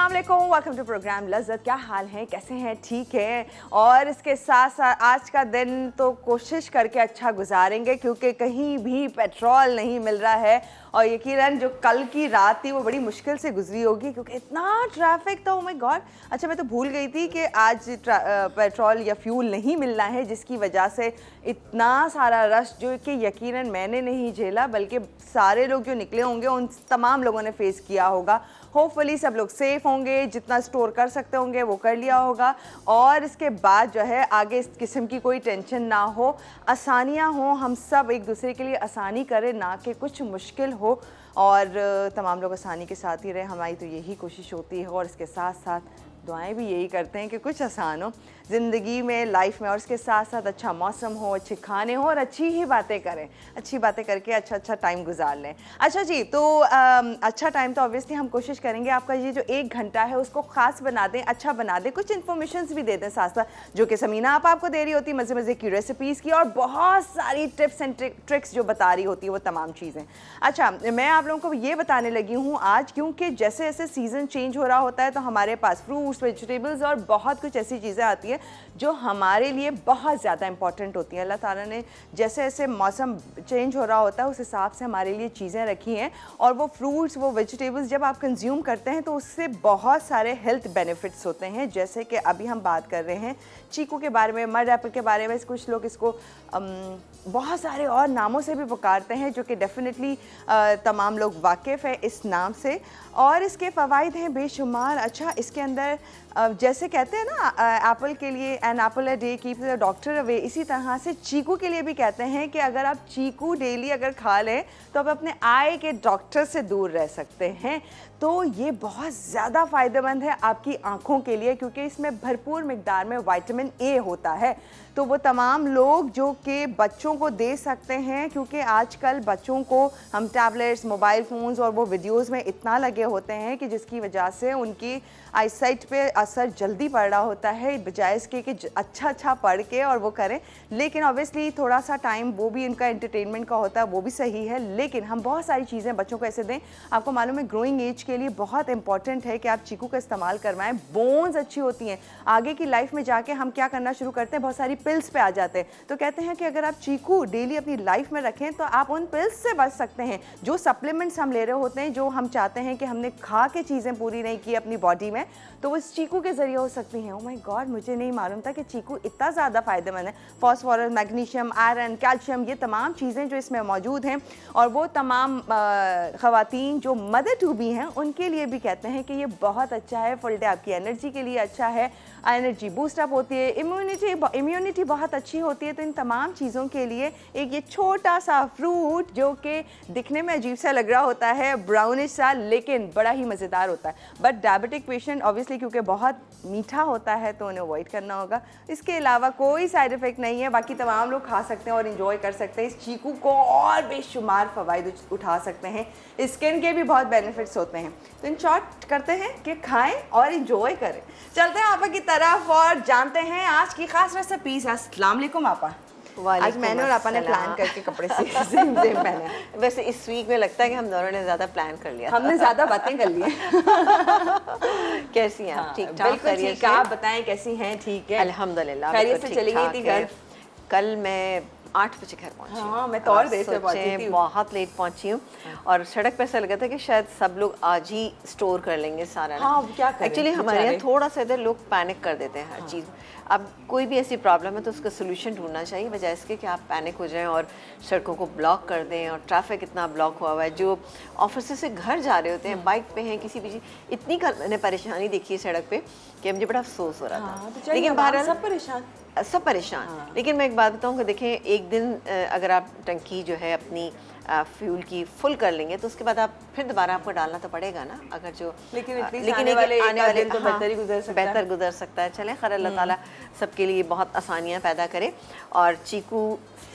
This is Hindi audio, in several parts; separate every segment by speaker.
Speaker 1: अस्सलाम वालेकुम, वेलकम टू प्रोग्राम लज़्ज़त। क्या हाल है, कैसे हैं? ठीक है। और इसके साथ साथ आज का दिन तो कोशिश करके अच्छा गुजारेंगे क्योंकि कहीं भी पेट्रोल नहीं मिल रहा है और यकीनन जो कल की रात थी वो बड़ी मुश्किल से गुजरी होगी क्योंकि इतना ट्रैफिक था। Oh my God. अच्छा, मैं तो भूल गई थी कि आज पेट्रोल या फ्यूल नहीं मिलना है, जिसकी वजह से इतना सारा रश जो कि यकीनन मैंने नहीं झेला बल्कि सारे लोग जो निकले होंगे उन तमाम लोगों ने फेस किया होगा। होपफुली सब लोग सेफ होंगे, जितना स्टोर कर सकते होंगे वो कर लिया होगा और इसके बाद जो है आगे इस किस्म की कोई टेंशन ना हो, आसानियाँ हो, हम सब एक दूसरे के लिए आसानी करें ना कि कुछ मुश्किल हो और तमाम लोग आसानी के साथ ही रहे। हमारी तो यही कोशिश होती है और इसके साथ साथ दुआएं भी यही करते हैं कि कुछ आसान हो ज़िंदगी में, लाइफ में, और इसके साथ साथ अच्छा मौसम हो, अच्छे खाने हो और अच्छी ही बातें करें, अच्छी बातें करके अच्छा टाइम गुजार लें। अच्छा जी, तो अच्छा टाइम तो ऑब्वियसली हम कोशिश करेंगे आपका ये जो 1 घंटा है उसको ख़ास बना दें, अच्छा बना दें, कुछ इन्फॉर्मेशंस भी दे दें साथ साथ, जो कि समीना आपको दे रही होती है, मज़े मज़े की रेसिपीज़ की और बहुत सारी टिप्स एंड ट्रिक्स जो बता रही होती है वो तमाम चीज़ें। अच्छा, मैं आप लोगों को ये बताने लगी हूँ आज क्योंकि जैसे जैसे सीज़न चेंज हो रहा होता है तो हमारे पास फ्रूट्स, वेजिटेबल्स और बहुत कुछ ऐसी चीज़ें आती हैं जो हमारे लिए बहुत ज़्यादा इंपॉर्टेंट होती हैं। अल्लाह ताला ने जैसे जैसे मौसम चेंज हो रहा होता है उस हिसाब से हमारे लिए चीज़ें रखी हैं और वो फ्रूट्स, वो वेजिटेबल्स जब आप कंज्यूम करते हैं तो उससे बहुत सारे हेल्थ बेनिफिट्स होते हैं। जैसे कि अभी हम बात कर रहे हैं चीकू के बारे में, मड एप्पल के बारे में। कुछ लोग इसको बहुत सारे और नामों से भी पुकारते हैं जो कि डेफिनेटली तमाम लोग वाकिफ़ है इस नाम से और इसके फ़वाइद हैं बेशुमार। अच्छा, इसके अंदर जैसे कहते हैं ना एप्पल के लिए an apple a day keeps the doctor away, इसी तरह से चीकू के लिए भी कहते हैं कि अगर आप चीकू डेली अगर खा लें तो आप अपने आई के डॉक्टर से दूर रह सकते हैं। तो ये बहुत ज़्यादा फ़ायदेमंद है आपकी आँखों के लिए क्योंकि इसमें भरपूर मिकदार में विटामिन ए होता है। तो वो तमाम लोग जो कि बच्चों को दे सकते हैं क्योंकि आजकल बच्चों को हम टैबलेट्स, मोबाइल फ़ोन्स और वो वीडियोज़ में इतना लगे होते हैं कि जिसकी वजह से उनकी आईसाइट पे असर जल्दी पड़ रहा होता है, बजाय इसके कि अच्छा पढ़ के और वो करें। लेकिन ऑब्वियसली थोड़ा सा टाइम वो भी इनका एंटरटेनमेंट का होता है, वो भी सही है, लेकिन हम बहुत सारी चीज़ें बच्चों को ऐसे दें। आपको मालूम है ग्रोइंग एज के लिए बहुत इंपॉर्टेंट है कि आप चीकू का इस्तेमाल करवाएं। बोन्स अच्छी होती हैं, आगे की लाइफ में जाके हम क्या करना शुरू करते हैं, बहुत सारी पिल्स पे आ जाते हैं। तो कहते हैं कि अगर आप चीकू डेली अपनी लाइफ में रखें तो आप उन पिल्स से बच सकते हैं। जो सप्लीमेंट्स हम ले रहे होते हैं, जो हम चाहते हैं कि हमने खा के चीज़ें पूरी नहीं की अपनी बॉडी में, तो वो इस चीकू के जरिए हो सकती हैं। ओह माय गॉड, मुझे नहीं मालूम था कि चीकू इतना ज़्यादा फ़ायदेमंद है। फॉस्फोरस, मैग्नीशियम, आयरन, कैल्शियम, ये तमाम चीज़ें जो इसमें मौजूद हैं और वो तमाम ख़वातीन जो मदर टू बी हैं उनके लिए भी कहते हैं कि ये बहुत अच्छा है। फुल डे आपकी एनर्जी के लिए अच्छा है, एनर्जी बूस्ट अप होती है, इम्यूनिटी बहुत अच्छी होती है। तो इन तमाम चीज़ों के लिए एक ये छोटा सा फ्रूट जो कि दिखने में अजीब सा लग रहा होता है, ब्राउनिश सा, लेकिन बड़ा ही मज़ेदार होता है। बट डायबिटिक पेशेंट ऑब्वियसली क्योंकि बहुत मीठा होता है तो उन्हें अवॉइड करना होगा। इसके अलावा कोई साइड इफ़ेक्ट नहीं है, बाकी तमाम लोग खा सकते हैं और इन्जॉय कर सकते हैं इस चीकू को और बेशुमार फ़वाइद उठा सकते हैं। स्किन के भी बहुत बेनिफिट्स होते हैं। तो इन शॉर्ट करते हैं कि खाएं और इन्जॉय करें। चलते हैं आपा की तरफ और जानते हैं आज की खास रेसिपीज। अस्सलाम वालेकुम आपा। आज मैंने और आपा ने प्लान करके कपड़े सेम पहने।
Speaker 2: वैसे इस वीक में लगता है कि हम दोनों ने ज्यादा प्लान कर लिया,
Speaker 1: हमने ज्यादा बातें कर ली हैं।
Speaker 2: कैसी हैं आप? ठीक ठाक?
Speaker 1: बिल्कुल ठीक। आप बताएं कैसी हैं? ठीक है
Speaker 2: अल्हम्दुलिल्लाह,
Speaker 1: खैरियत से चली गई थी घर?
Speaker 2: कल मैं 8 बजे घर पहुंची।
Speaker 1: हाँ, मैं तो और देर से पहुंची थी,
Speaker 2: बहुत लेट पहुंची हूँ और सड़क पे ऐसा लगा था कि शायद सब लोग आज ही स्टोर कर लेंगे सारा।
Speaker 1: हाँ, क्या करें?
Speaker 2: एक्चुअली हमारे यहाँ थोड़ा सा इधर लोग पैनिक कर देते हैं हर चीज़। अब कोई भी ऐसी प्रॉब्लम है तो उसका सोल्यूशन ढूंढना चाहिए, बजाय इसके कि आप पैनिक हो जाएं और सड़कों को ब्लॉक कर दें। और ट्रैफिक इतना ब्लॉक हुआ हुआ है, जो ऑफिस से घर जा रहे होते हैं, बाइक पे हैं, किसी भी चीज़, इतनी मैंने परेशानी देखी है सड़क पे कि मुझे बड़ा अफसोस हो रहा था।
Speaker 1: तो लेकिन बाहर सब परेशान।
Speaker 2: लेकिन मैं एक बात बताऊँ कि देखें, एक दिन अगर आप टंकी जो है अपनी फ्यूल की फुल कर लेंगे तो उसके बाद आप फिर दोबारा आपको डालना तो पड़ेगा ना। अगर जो
Speaker 1: लेकिन
Speaker 2: आने वाले
Speaker 1: दिन तो बेहतर ही गुजर सकता है।
Speaker 2: बेहतर गुजर सकता है। चलें, खैर अल्लाह ताला सबके लिए बहुत आसानियाँ पैदा करे और चीकू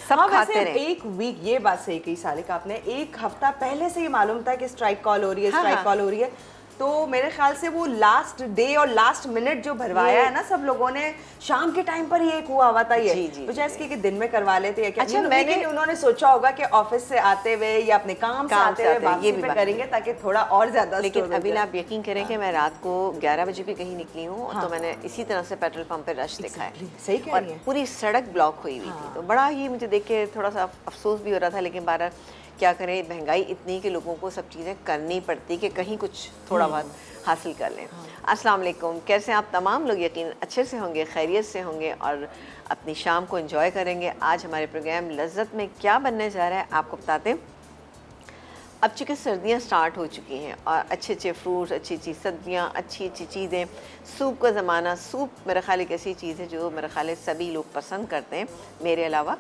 Speaker 2: सब खाते रहे।
Speaker 1: एक वीक, ये बात सही कही सालिक आपने, एक हफ्ता पहले से ही मालूम था कि स्ट्राइक कॉल हो रही है, स्ट्राइक कॉल हो रही है। तो मेरे ख्याल से वो लास्ट डे और लास्ट मिनट जो भरवाया है ना सब लोगों ने, शाम के टाइम पर ही एक हुआ हुआ था ये। मुझे इसकी कि दिन में करवा लेते हैं क्या?
Speaker 2: अच्छा,
Speaker 1: लेकिन उन्होंने सोचा होगा कि ऑफिस से आते हुए या अपने काम से आते हुए वापसी पे करेंगे ताकि थोड़ा और ज्यादा।
Speaker 2: लेकिन अभी आप यकीन करें कि मैं रात को 11 बजे भी कहीं निकली हूँ तो मैंने इसी तरह से पेट्रोल पंप पे रश देखा है।
Speaker 1: सही कह रही हैं।
Speaker 2: पूरी सड़क ब्लॉक हुई हुई थी, तो बड़ा ही मुझे देख के थोड़ा सा अफसोस भी हो रहा था। लेकिन बारह क्या करें, महंगाई इतनी कि लोगों को सब चीज़ें करनी पड़ती कि कहीं कुछ थोड़ा बहुत हासिल कर लें। अस्सलाम वालेकुम, कैसे आप तमाम लोग? यकीन अच्छे से होंगे, खैरियत से होंगे और अपनी शाम को एंजॉय करेंगे। आज हमारे प्रोग्राम लज्जत में क्या बनने जा रहा है आपको बताते हैं। अब चूँकि सर्दियाँ स्टार्ट हो चुकी हैं और अच्छे अच्छे फ्रूट्स, अच्छी अच्छी सब्जियाँ, अच्छी अच्छी चीज़ें, सूप का ज़माना। सूप मेरा ख्याल एक ऐसी चीज़ है जो मेरा ख्याल है सभी लोग पसंद करते हैं, मेरे अलावा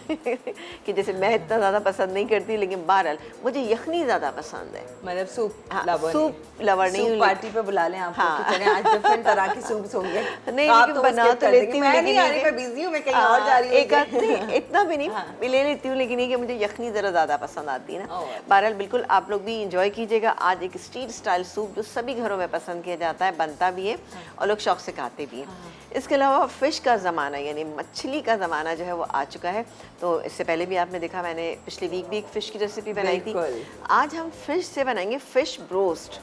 Speaker 2: कि जैसे मैं इतना ज़्यादा पसंद नहीं करती, लेकिन बहरहाल मुझे यखनी ज़्यादा पसंद है।
Speaker 1: मतलब सूप
Speaker 2: सूप लवर नहीं,
Speaker 1: पार्टी पे बुला लें आपको कि चलें आज डिफरेंट तरह की सूप्स होंगे।
Speaker 2: नहीं, लेकिन बना तो लेती हूँ,
Speaker 1: मैं नहीं आ रही, मैं बिजी हूँ, मैं कहीं और जा रही हूँ।
Speaker 2: एक आधे इतना भी नहीं ले लेती हूँ, लेकिन ये कि मुझे यखनी ज़रा ज़्यादा पसंद आती है ना। बहरहाल बिल्कुल आप लोग भी इंजॉय कीजिएगा। आज एक स्ट्रीट स्टाइल सूप जो सभी घरों में पसंद किया जाता है, बनता भी है और लोग शौक से खाते भी हैं। इसके अलावा फ़िश का ज़माना यानी मछली का ज़माना जो है वो आ चुका है। तो इससे पहले भी आपने देखा मैंने पिछले वीक भी एक फ़िश की रेसिपी बनाई थी। आज हम फ़िश से बनाएंगे फ़िश ब्रोस्ट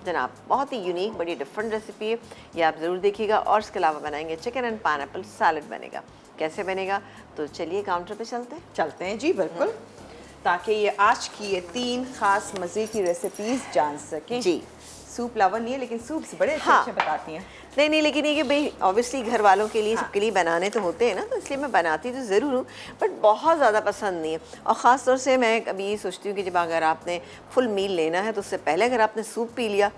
Speaker 2: जनाब, बहुत ही यूनिक, बड़ी डिफरेंट रेसिपी है, ये आप ज़रूर देखिएगा। और इसके अलावा बनाएंगे चिकन एंड पाइनएप्पल सैलड बनेगा। कैसे बनेगा? तो चलिए काउंटर पे चलते हैं
Speaker 1: जी बिल्कुल, ताकि ये आज की ये 3 खास मज़े की रेसिपीज़ जान सकें।
Speaker 2: जी,
Speaker 1: सूप लवर नहीं है लेकिन सूप्स बड़े अच्छे बताती हैं।
Speaker 2: नहीं, लेकिन ये कि भाई ऑब्वियसली घर वालों के लिए सबके लिए बनाने तो होते हैं ना, तो इसलिए मैं बनाती तो ज़रूर हूँ, बट बहुत ज़्यादा पसंद नहीं है। और ख़ास तौर से मैं कभी ये सोचती हूँ कि जब अगर आपने फुल मील लेना है तो उससे पहले अगर आपने सूप पी लिया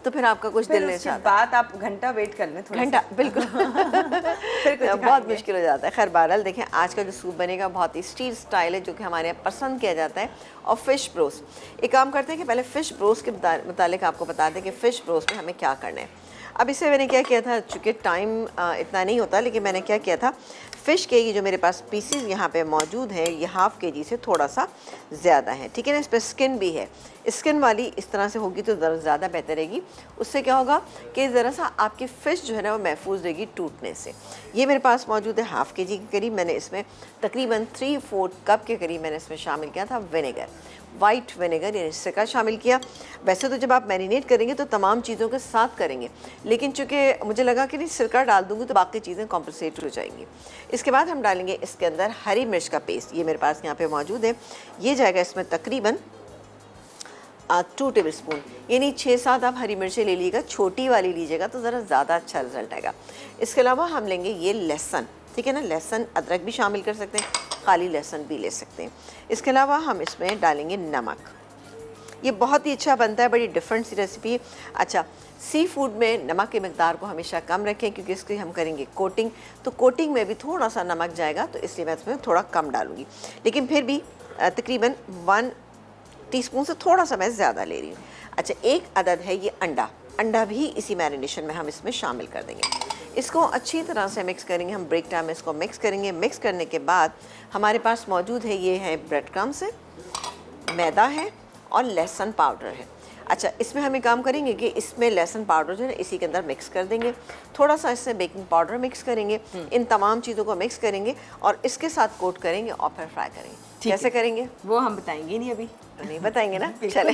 Speaker 2: तो फिर आपका कुछ दिल नहीं चाहता।
Speaker 1: बात आप घंटा वेट कर लें, थोड़ा
Speaker 2: घंटा बिल्कुल फिर बहुत मुश्किल हो जाता है। खैर बहरहाल देखें, आज का जो सूप बनेगा बहुत ही स्ट्रीट स्टाइल है जो कि हमारे यहाँ पसंद किया जाता है। और फ़िश ब्रोस्ट, एक काम करते हैं कि पहले फ़िश ब्रोस्ट के मुतालिक आपको बता दें कि फ़िश ब्रोस्ट में हमें क्या करना है। अब इसे मैंने क्या किया था, चूँकि टाइम इतना नहीं होता, लेकिन मैंने क्या किया था, फ़िश के ये जो मेरे पास पीसीज यहाँ पे मौजूद हैं ये हाफ़ kg से थोड़ा सा ज़्यादा है, ठीक है ना। इस पर स्किन भी है, स्किन वाली इस तरह से होगी तो ज़्यादा बेहतर रहेगी। उससे क्या होगा कि ज़रा सा आपकी फ़िश जो है ना वो महफूज रहेगी टूटने से। ये मेरे पास मौजूद है हाफ़ kg के करीब। मैंने इसमें तकरीबन 3/4 कप के करीब मैंने इसमें शामिल किया था विनेगर, वाइट विनेगर यानी सिरका शामिल किया। वैसे तो जब आप मैरिनेट करेंगे तो तमाम चीज़ों के साथ करेंगे, लेकिन चूँकि मुझे लगा कि नहीं सिरका डाल दूँगी तो बाकी चीज़ें कॉम्पनसेट हो जाएंगी। इसके बाद हम डालेंगे इसके अंदर हरी मिर्च का पेस्ट, ये मेरे पास यहाँ पे मौजूद है। ये जाएगा इसमें तकरीबन 2 टेबल स्पून, यानी 6-7 आप हरी मिर्चें ले लीजिएगा, छोटी वाली लीजिएगा तो ज़रा ज़्यादा अच्छा रिजल्ट आएगा। इसके अलावा हम लेंगे ये लहसुन, ठीक है ना, लहसुन अदरक भी शामिल कर सकते हैं, खाली लहसुन भी ले सकते हैं। इसके अलावा हम इसमें डालेंगे नमक, ये बहुत ही अच्छा बनता है, बड़ी डिफरेंट सी रेसिपी है। अच्छा, सी फूड में नमक की मकदार को हमेशा कम रखें क्योंकि इसकी हम करेंगे कोटिंग, तो कोटिंग में भी थोड़ा सा नमक जाएगा, तो इसलिए मैं इसमें थोड़ा कम डालूँगी, लेकिन फिर भी तकरीबन 1 टीस्पून से थोड़ा सा मैं ज़्यादा ले रही हूँ। अच्छा, एक अदद है ये अंडा भी इसी मैरिनेशन में हम इसमें शामिल कर देंगे। इसको अच्छी तरह से मिक्स करेंगे, हम ब्रेक टाइम में इसको मिक्स करेंगे। मिक्स करने के बाद हमारे पास मौजूद है, ये है ब्रेड क्रम्स है, मैदा है और लहसुन पाउडर है। अच्छा, इसमें हम एक काम करेंगे कि इसमें लहसुन पाउडर जो है इसी के अंदर मिक्स कर देंगे, थोड़ा सा इससे बेकिंग पाउडर मिक्स करेंगे, इन तमाम चीज़ों को मिक्स करेंगे और इसके साथ कोट करेंगे और फिर फ्राई करेंगे। कैसे करेंगे वो हम बताएंगे नहीं, अभी नहीं बताएंगे ना, चले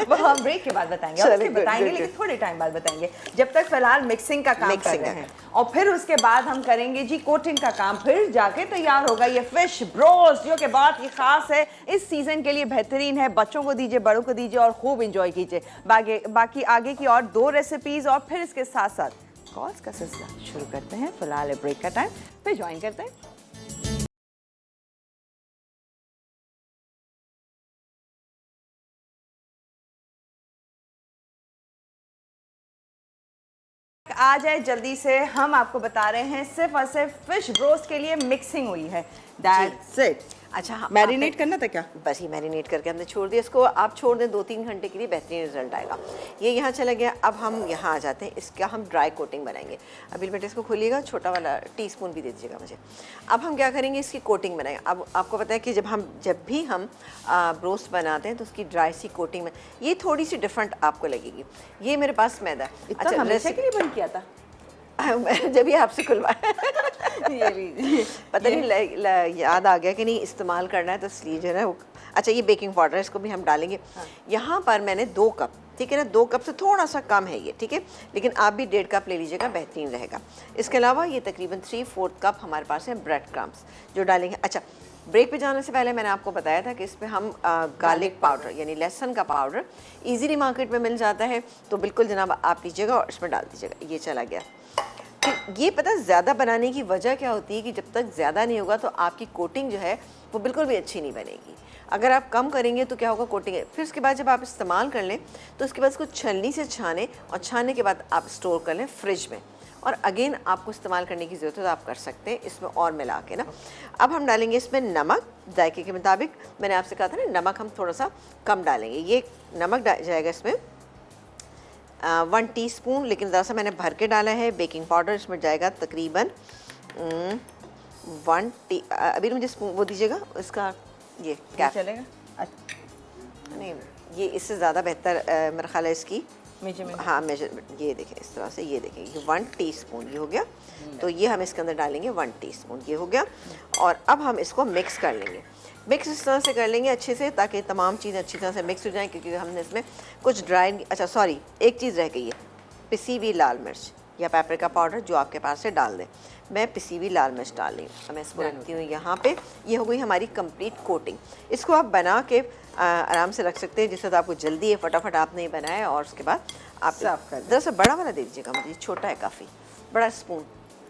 Speaker 1: वो हम ब्रेक के बाद बताएंगे, लेकिन थोड़े टाइम बाद बताएंगे। जब तक फिलहाल मिक्सिंग का काम कर रहे हैं और फिर उसके बाद हम करेंगे जी कोटिंग का काम, फिर जाके तैयार होगा ये फिश ब्रोस्ट जो कि बहुत ही खास है, इस सीजन के लिए बेहतरीन है। बच्चों को दीजिए, बड़ों को दीजिए और खूब इंजॉय कीजिए। बाकी आगे की और 2 रेसिपीज और फिर इसके साथ साथ कॉल्स का सिलसिला शुरू करते हैं। फिलहाल ब्रेक का टाइम, फिर ज्वाइन करते हैं। आ जाए जल्दी से, हम आपको बता रहे हैं सिर्फ और सिर्फ फिश ब्रोस्ट के लिए मिक्सिंग हुई है, दैट्स इट।
Speaker 2: अच्छा हाँ,
Speaker 1: मैरिनेट करना था क्या?
Speaker 2: बस ये मैरिनेट करके हमने छोड़ दिया इसको, आप छोड़ दें 2-3 घंटे के लिए, बेहतरीन रिजल्ट आएगा। ये यहाँ चला गया। अब हम यहाँ आ जाते हैं, इसका हम ड्राई कोटिंग बनाएंगे। अभी बेटे इसको खोलिएगा, छोटा वाला टीस्पून भी दे दीजिएगा मुझे। अब हम क्या करेंगे, इसकी कोटिंग बनाएंगे। अब आपको पता है कि जब भी हम रोस्ट बनाते हैं तो उसकी ड्राई सी कोटिंग में ये थोड़ी सी डिफरेंट आपको लगेगी। ये मेरे पास मैदा।
Speaker 1: अच्छा, हमेशा के लिए बंद किया था
Speaker 2: जब ये आपसे खुलवाया
Speaker 1: ये लीजिए।
Speaker 2: पता नहीं याद आ गया कि नहीं इस्तेमाल करना है, तो इसलिए जो है वो। अच्छा, ये बेकिंग पाउडर, इसको भी हम डालेंगे। यहाँ पर मैंने 2 कप, ठीक है ना, 2 कप से थोड़ा सा कम है ये, ठीक है, लेकिन आप भी 1.5 कप ले लीजिएगा, बेहतरीन रहेगा। इसके अलावा ये तकरीबन 3/4 कप हमारे पास है ब्रेड क्रम्स जो डालेंगे। अच्छा, ब्रेक पे जाने से पहले मैंने आपको बताया था कि इसमें हम गार्लिक पाउडर यानी लहसुन का पाउडर इजीली मार्केट में मिल जाता है, तो बिल्कुल जनाब आप लीजिएगा और इसमें डाल दीजिएगा। ये चला गया। ये पता है ज़्यादा बनाने की वजह क्या होती है कि जब तक ज़्यादा नहीं होगा तो आपकी कोटिंग जो है वो बिल्कुल भी अच्छी नहीं बनेगी। अगर आप कम करेंगे तो क्या होगा, कोटिंग है। फिर उसके बाद जब आप इस्तेमाल कर लें तो उसके बाद इसको छलनी से छानें और छानने के बाद आप स्टोर कर लें फ्रिज में, और अगेन आपको इस्तेमाल करने की ज़रूरत है तो आप कर सकते हैं इसमें और मिला के ना। अब हम डालेंगे इसमें नमक जायके के मुताबिक। मैंने आपसे कहा था ना, नमक हम थोड़ा सा कम डालेंगे। ये नमक जाएगा इसमें 1 टीस्पून, लेकिन ज़रा सा मैंने भर के डाला है। बेकिंग पाउडर इसमें जाएगा तकरीबन 1 अभी मुझे स्पून वो दीजिएगा इसका, ये क्या
Speaker 1: चलेगा?
Speaker 2: नहीं, ये इससे ज़्यादा बेहतर मेरा ख्याल है इसकी
Speaker 1: मेजरमेंट।
Speaker 2: हाँ, मेजरमेंट ये देखें, इस तरह से ये देखें, ये 1 टीस्पून ये हो गया। तो ये हम इसके अंदर डालेंगे 1 टीस्पून, ये हो गया। और अब हम इसको मिक्स कर लेंगे। मिक्स इस तरह से कर लेंगे अच्छे से ताकि तमाम चीज़ें अच्छी तरह से मिक्स हो जाएं, क्योंकि हमने इसमें कुछ ड्राई, अच्छा सॉरी, एक चीज़ रह गई है, पिसी हुई लाल मिर्च या पेपरिका पाउडर जो आपके पास है डाल दें। मैं पिसी हुई लाल मिर्च डाल रही हूँ। मैं इसको रखती हूँ यहाँ पे। ये हो गई हमारी कंप्लीट कोटिंग। इसको आप बना के आराम से रख सकते हैं, जिससे तो आपको जल्दी है, फटाफट आपने ही बनाया और उसके बाद आप
Speaker 1: सर्व कर दें।
Speaker 2: दरअसल बड़ा वाला दे दीजिएगा मुझे, छोटा है काफ़ी, बड़ा स्पून।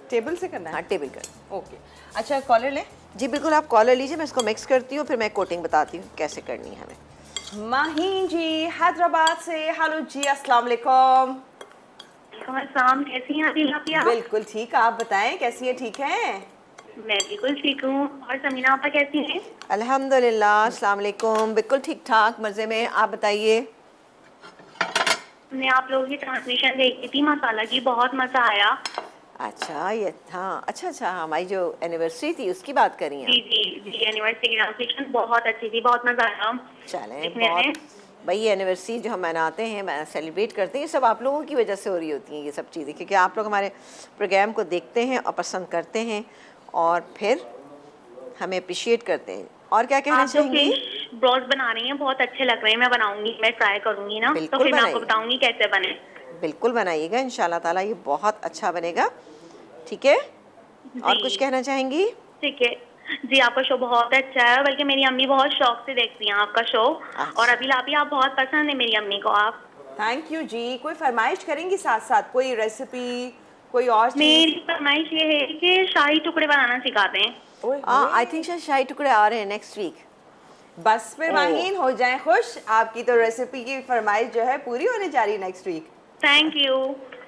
Speaker 1: टेबल से करना है?
Speaker 2: हाँ, टेबल कर।
Speaker 1: ओके। अच्छा, कॉलर ले।
Speaker 2: जी बिल्कुल, आप कॉलर लीजिए, मैं इसको मिक्स करती हूँ, फिर मैं कोटिंग बताती हूँ कैसे करनी है हमें।
Speaker 1: माहीन जी हैदराबाद से, हेलो जी, अस्सलाम वालेकुम।
Speaker 3: शाम कैसी हैं आदिल आप?
Speaker 1: बिल्कुल ठीक, आप बताएं कैसी है? ठीक है,
Speaker 3: मैं बिल्कुल ठीक हूँ। और समीना आपा कैसी हैं?
Speaker 2: अल्हम्दुलिल्लाह, अस्सलाम वालेकुम, बिल्कुल ठीक ठाक, मज़े में। आप बताइए।
Speaker 3: मैं आप लोगों की ट्रांसमिशन देखी थी मसाला की, बहुत मजा आया।
Speaker 2: अच्छा, ये हाँ, अच्छा, हमारी जो एनिवर्सरी थी उसकी बात करी हैं?
Speaker 3: जी जी जी, एनिवर्सरी की ट्रांसमिशन बहुत अच्छी थी, बहुत मजा आया।
Speaker 2: चलें,
Speaker 3: देखने में।
Speaker 2: बहुत भाई, ये एनिवर्सरी जो हम मनाते हैं, सेलिब्रेट करते हैं, ये सब आप लोगों की वजह से हो रही होती हैं ये सब चीज़ें, क्योंकि आप लोग हमारे प्रोग्राम को देखते हैं और पसंद करते हैं और फिर हमें अप्रिशिएट करते हैं। और क्या कहना
Speaker 3: आप जो
Speaker 2: चाहेंगी?
Speaker 3: फिश ब्रॉस बना रही हैं बहुत अच्छे लग रहे हैं, मैं बनाऊंगी, मैं ट्राई करूंगी ना, तो
Speaker 2: बिल्कुल
Speaker 3: फिर मैं आपको
Speaker 2: बनाइए।
Speaker 3: बताऊंगी कैसे बने।
Speaker 2: बिल्कुल बनाइएगा, इंशाल्लाह ताला ये बहुत अच्छा बनेगा, ठीक है। और
Speaker 3: जी।
Speaker 2: कुछ कहना चाहेंगी?
Speaker 3: ठीक है जी, आपका शो बहुत अच्छा है, बल्कि मेरी अम्मी बहुत शौक से देखती हैं आपका शो।
Speaker 2: अच्छा।
Speaker 3: और अभी लापी आप बहुत पसंद है मेरी अम्मी को आप।
Speaker 1: थैंक यू जी। कोई फरमाइश करेंगी साथ साथ, कोई रेसिपी, कोई और चीज?
Speaker 3: मेरी फरमाइश ये है कि शाही टुकड़े बनाना सिखाते हैं।
Speaker 1: ओए
Speaker 2: आई थिंक शायद शाही टुकड़े आ रहे हैं नेक्स्ट वीक।
Speaker 1: बस फिर माहीन हो जाएं खुश, आपकी तो रेसिपी की फरमाइश जो है पूरी होने जा रही है next week.
Speaker 3: Thank you.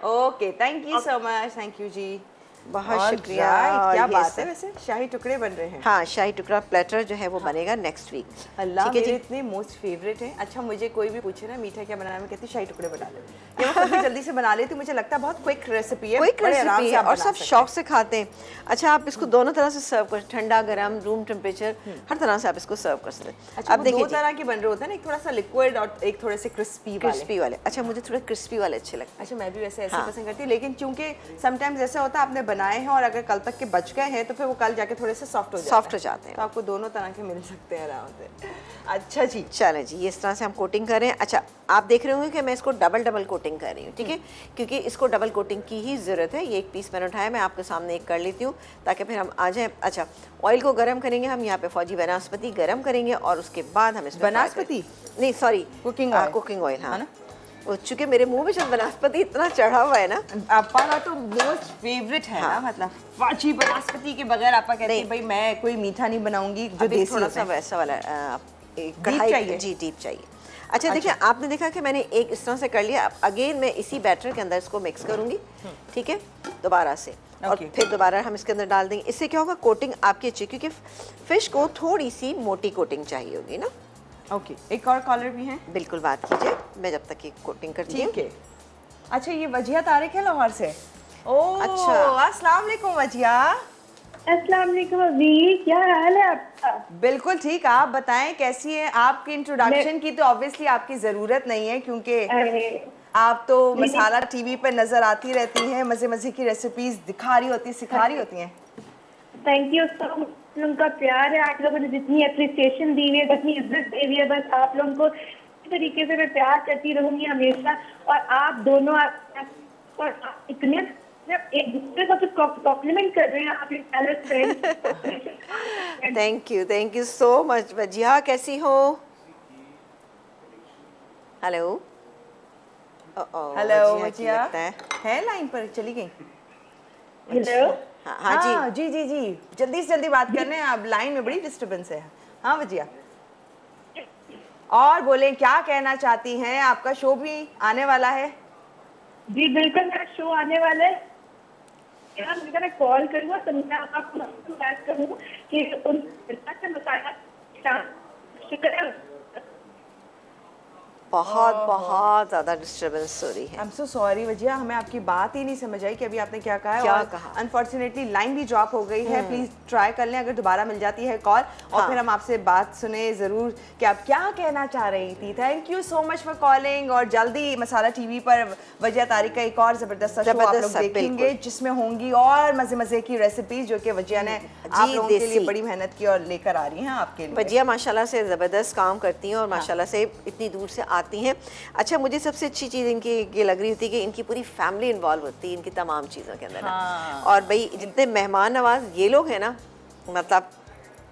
Speaker 1: Okay, thank you so much, thank you जी।
Speaker 2: बहुत
Speaker 1: और
Speaker 2: शुक्रिया।
Speaker 1: right, क्या
Speaker 2: और ये
Speaker 1: बात
Speaker 2: सब-
Speaker 1: है, वैसे शाही टुकड़े बन रहे हैं।
Speaker 2: हाँ, शाही टुकड़ा प्लेटर जो है वो बनेगा नेक्स्ट वीक।
Speaker 1: अल्लाह,
Speaker 2: ठीक है
Speaker 1: मेरे
Speaker 2: जी।
Speaker 1: इतने मोस्ट फेवरेट है। अच्छा, मुझे कोई भी पूछे ना मीठा क्या बनाना, मैं कहती हूँ शाही टुकड़े बना लो। ये मैं खुद भी जल्दी से बना लेती हूँ, मुझे लगता है बहुत क्विक रेसिपी है,
Speaker 2: क्विक
Speaker 1: बड़े आराम
Speaker 2: रेसिपी
Speaker 1: से
Speaker 2: है
Speaker 1: आप
Speaker 2: और
Speaker 1: बना
Speaker 2: सब
Speaker 1: सकते
Speaker 2: शौक से खाते हैं। अच्छा, आप इसको दोनों तरह से सर्व कर, ठंडा, गरम, रूम टेम्परेचर, हर तरह से आप इसको सर्व कर सकते हैं।
Speaker 1: अच्छा,
Speaker 2: अब
Speaker 1: वो
Speaker 2: देखिए
Speaker 1: दो तरह के बन रहे होते हैं ना, एक थोड़ा सा लिक्विड और एक थोड़े से क्रिस्पी वाले।
Speaker 2: क्रिस्पी वाले। अच्छा, मुझे थोड़े क्रिस्पी वाले अच्छे लगते हैं।
Speaker 1: अच्छा, मैं भी वैसे ऐसे
Speaker 2: हाँ।
Speaker 1: पसंद करती हूँ, लेकिन चूंकि समटाइम्स ऐसा होता है आपने बनाए हैं और अगर कल तक के बच गए हैं तो फिर वो कल जाके थोड़े से सॉफ्ट हो जाते हैं।
Speaker 2: सॉफ्ट हो जाते हैं।
Speaker 1: तो आपको दोनों तरह के मिल सकते हैं आराम से। अच्छा जी,
Speaker 2: चलें जी, इस तरह से हम कोटिंग कर रहे हैं। अच्छा, आप देख रहे होंगे कि मैं इसको डबल कोटिंग कर रही हूँ, ठीक है, क्योंकि इसको डबल कोटिंग की ही ज़रूरत है। ये एक पीस मैंने उठाया, मैं आपके सामने एक कर लेती हूँ ताकि फिर हम आ जाएँ। अच्छा, ऑयल को गर्म करेंगे हम, यहाँ पे फौजी बनास्पति गर्म करेंगे और उसके बाद हम इसमें
Speaker 1: बनास्पति?
Speaker 2: नहीं sorry,
Speaker 1: cooking oil.
Speaker 2: Cooking oil, हाँ
Speaker 1: है ना?
Speaker 2: वो चूँकि मेरे मुँह में जब बनास्पति इतना चढ़ा हुआ है ना,
Speaker 1: आपा का तो मोस्ट फेवरेट है ना, मतलब फौजी बनास्पति के बगैर आपा कहती है भाई मैं कोई मीठा नहीं बनाऊंगी, जो
Speaker 2: अभी
Speaker 1: देसी
Speaker 2: थोड़ा
Speaker 1: होता
Speaker 2: सा
Speaker 1: है।
Speaker 2: वैसा वाला कढ़ाई
Speaker 1: चाहिए?
Speaker 2: जी, डीप चाहिए। अच्छा, देखिए, आपने देखा कि मैंने एक इस तरह से कर लिया। अब अगेन मैं इसी बैटर के अंदर इसको मिक्स करूंगी, ठीक है, दोबारा से। और
Speaker 1: Okay.
Speaker 2: फिर दोबारा हम इसके अंदर डाल देंगे। इससे क्या होगा, कोटिंग आपकी अच्छी, क्योंकि फिश को थोड़ी सी मोटी कोटिंग चाहिए होगी ना।
Speaker 1: ओके, एक और कॉलर भी है।
Speaker 2: बिल्कुल, बात कीजिए, मैं जब तक ये कोटिंग करती हूँ।
Speaker 1: ठीक है। अच्छा, ये वजिया तारिक है लाहौर से। ओह
Speaker 2: अच्छा।
Speaker 1: अस्सलाम वालेकुम वजिया।
Speaker 3: अस्सलाम वालेकुम अभी, क्या हाल है आपका?
Speaker 1: बिल्कुल ठीक, आप बताएं कैसी है। आपकी इंट्रोडक्शन की तो ऑब्वियसली आपकी ज़रूरत नहीं है, क्योंकि
Speaker 3: अरे
Speaker 1: आप तो मसाला टीवी पर नज़र आती रहती हैं, मज़े मज़े की रेसिपीज़ दिखा रही होती, सिखा रही होती हैं।
Speaker 3: थैंक यू सो मच, उनका प्यार है, आप लोगों ने जितनी अप्रिसिएशन दी हुई है, जितनी इज्जत दी हुई है, बस आप लोगों को इस तरीके से मैं प्यार करती रहूंगी हमेशा। और आप दोनों और आप इतने एक दूसरे को तो कॉम्प्लीमेंट कर रहे हैं, आप friend.
Speaker 2: Thank you so much. Wajiya कैसी हो? हेलो।
Speaker 1: हेलो
Speaker 2: की
Speaker 1: वजिया,
Speaker 2: लगता है।
Speaker 1: लाइन पर चली गई।
Speaker 3: हेलो,
Speaker 2: हाँ जी।
Speaker 1: जी, जल्दी से जल्दी बात करने हैं आप, लाइन में बड़ी डिस्टरबेंस है। हाँ वजिया, और बोलें क्या कहना चाहती हैं। आपका शो भी आने वाला है।
Speaker 3: जी बिल्कुल, मेरा शो आने वाला है। यार मैं कॉल करूँगा तो मैं आपको बात करूँगा कि उन मसाला शुक्र है।
Speaker 2: बहुत ज़्यादा डिस्टरबेंस हो रही है।
Speaker 1: I am so sorry Wajiha, हमें आपकी बात ही नहीं समझ आई कि अभी आपने क्या कहा है।
Speaker 2: क्या
Speaker 1: और
Speaker 2: कहा?
Speaker 1: अनफॉर्चुनेटली लाइन भी ड्रॉप हो गई है। प्लीज ट्राई कर लें अगर दोबारा मिल जाती है कॉल, और फिर हम आपसे बात सुने जरूर कि आप क्या कहना चाह रही थी। Thank you so much for calling, और जल्दी मसाला टीवी पर वजिया तारिक का एक और जबरदस्त शो आप लोग देखेंगे, जिसमें होंगी और मजे मजे की रेसिपीज जो कि वजिया ने आप लोगों के लिए बड़ी मेहनत की और लेकर आ रही हैं आपके लिए।
Speaker 2: वजिया माशाल्लाह से ज़बरदस्त काम करती हैं और माशाल्लाह से इतनी दूर से आती हैं। अच्छा, मुझे सबसे अच्छी चीज़ इनकी ये लग रही होती है कि इनकी पूरी फैमिली इन्वॉल्व होती है इनकी तमाम चीज़ों के अंदर ना। और भाई जितने मेहमान नवाज ये लोग हैं ना, मतलब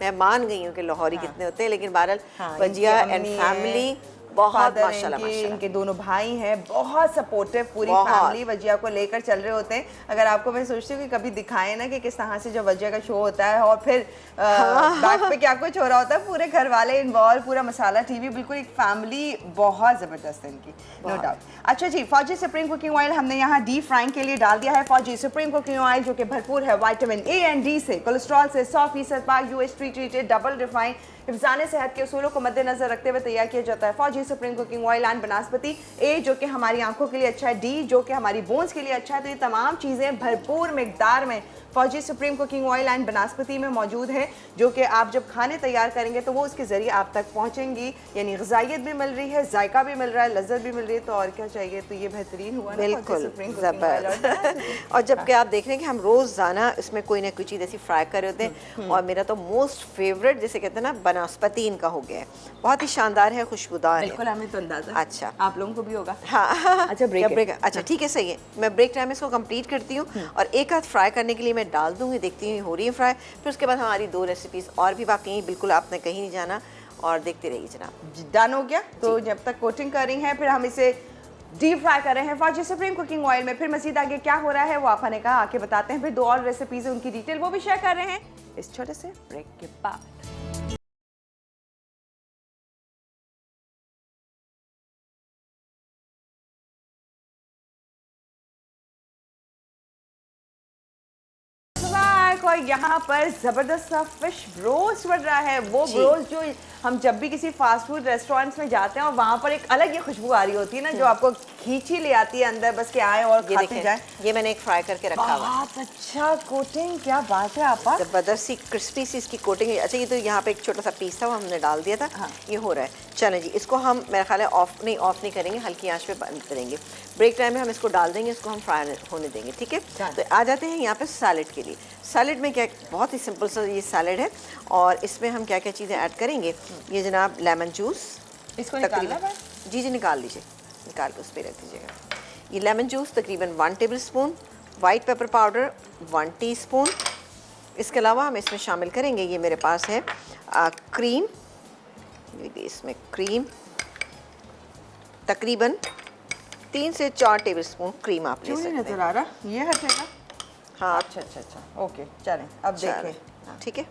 Speaker 2: मैं मान गई हूँ कि लाहौरी कितने होते हैं, लेकिन बहरहाल वजिया एंड फैमिली बहुत माशाल्लाह
Speaker 1: इनके दोनों भाई हैं, बहुत सपोर्टिव, पूरी फैमिली वजिया को लेकर चल रहे होते हैं। अगर आपको, मैं सोचती हूँ कि कभी दिखाएं ना कि किस तरह से जो वजिया का शो होता है और फिर बैक पे क्या कुछ हो रहा होता है, पूरे घर वाले इन्वॉल्व, पूरा मसाला टीवी, बिल्कुल एक फैमिली बहुत जबरदस्त है इनकी, नो डाउट। अच्छा जी, फौजी सुप्रीम कुकिंग ऑयल हमने यहाँ डीप फ्राइंग के लिए डाल दिया है। फौजी सुप्रीम कुकिंग ऑयल जो कि भरपूर है विटामिन ए एंड डी से, कोलेस्ट्रॉल से 100% पाक, यूएस ट्रीटेड, डबल रिफाइंड, हिफ्ज़ाने सेहत के उसूलों को मद्देनजर रखते हुए तैयार किया जाता है। फौजी सुप्रीम कुकिंग ऑयल एंड बनास्पति, ए जो कि हमारी आंखों के लिए अच्छा है, डी जो कि हमारी बोन्स के लिए अच्छा है। तो ये तमाम चीज़ें भरपूर मिकदार में फौजी सुप्रीम कुकिंग ऑयल एंड बनास्पति में मौजूद है, जो कि आप जब खाने तैयार करेंगे तो वो उसके ज़रिए आप तक पहुँचेंगी। यानी ग़िज़ाइयत भी मिल रही है, जायका भी मिल रहा है, लज्जत भी मिल रही है, तो और क्या चाहिए। तो ये बेहतरीन हुआ ना,
Speaker 2: बिल्कुल ज़बरदस्त। और जबकि आप देख रहे हैं कि हम रोज़ाना इसमें कोई ना कोई चीज़ ऐसी फ्राई कर रहे होते हैं। और मेरा तो मोस्ट फेवरेट जिसे कहते हैं ना, बनास्पति इनका हो गया है, बहुत ही शानदार है, खुशबूदार है।
Speaker 1: बिल्कुल, हमें तो अंदाजा। अच्छा, आप लोगों को भी होगा।
Speaker 2: हाँ
Speaker 1: अच्छा, ब्रेक।
Speaker 2: अच्छा ठीक है, सही है। मैं ब्रेक टाइम इसको कंप्लीट करती हूँ और एक हाथ फ्राई करने के लिए मैं डाल दूँगी, देखती हूँ हो रही है फ्राई। फिर उसके बाद हमारी 2 रेसिपीज़ और भी बाकी हैं, बिल्कुल आपने कहीं नहीं जाना और देखते रहिए जनाब।
Speaker 1: डन हो गया। तो जब तक कोटिंग कर रही हैं, फिर हम इसे डीप फ्राई कर रहे हैं फौजी सुप्रीम कुकिंग ऑयल में। फिर मजीद आगे क्या हो रहा है वो आपने कहा आके बताते हैं। फिर 2 और रेसिपीज़ उनकी डिटेल वो भी शेयर कर रहे हैं इस छोटे से ब्रेक के बाद। और यहाँ पर जबरदस्त सा फिश ब्रोस्ट बन रहा है। वो ब्रोस्ट जो हम जब भी किसी फास्ट फूड रेस्टोरेंट्स में जाते हैं और वहाँ पर एक अलग ही खुशबू आ रही होती है ना, जो आपको खींची ले आती है अंदर, बस के आए और खाते जाएं।
Speaker 2: ये मैंने एक फ्राई करके रखा हुआ है।
Speaker 1: बहुत अच्छा कोटिंग, क्या बात है आपा,
Speaker 2: जबरदस्त सी क्रिस्पी सी इसकी कोटिंग है। अच्छा, ये तो यहाँ पे एक छोटा सा पीस था वो हमने डाल दिया था। हाँ। ये हो रहा है। चलें जी, इसको हम मेरा ख्याल है ऑफ नहीं करेंगे, हल्की आंच पे बंद करेंगे। ब्रेक टाइम में हम इसको डाल देंगे, इसको हम फ्राई होने देंगे, ठीक है। तो आ जाते हैं यहाँ पे सैलेड के लिए। सैलेड में क्या, बहुत ही सिंपल सा ये सैलेड है और इसमें हम क्या क्या चीज़ें ऐड करेंगे। ये जनाब लेमन जूस,
Speaker 1: इसको निकालना है?
Speaker 2: जी निकाल लीजिए, निकाल के उस पर रख दीजिएगा। ये लेमन जूस तकरीबन 1 tablespoon, white pepper powder 1 teaspoon. इसके अलावा हम इसमें शामिल करेंगे, ये मेरे पास है क्रीम, इसमें क्रीम तकरीबन 3 से 4 टेबलस्पून क्रीम आप ले सकते हैं।
Speaker 1: नजर आ रहा ये हटेगा।
Speaker 2: हाँ
Speaker 1: अच्छा, ओके, चलें अब देखें।
Speaker 2: ठीक है।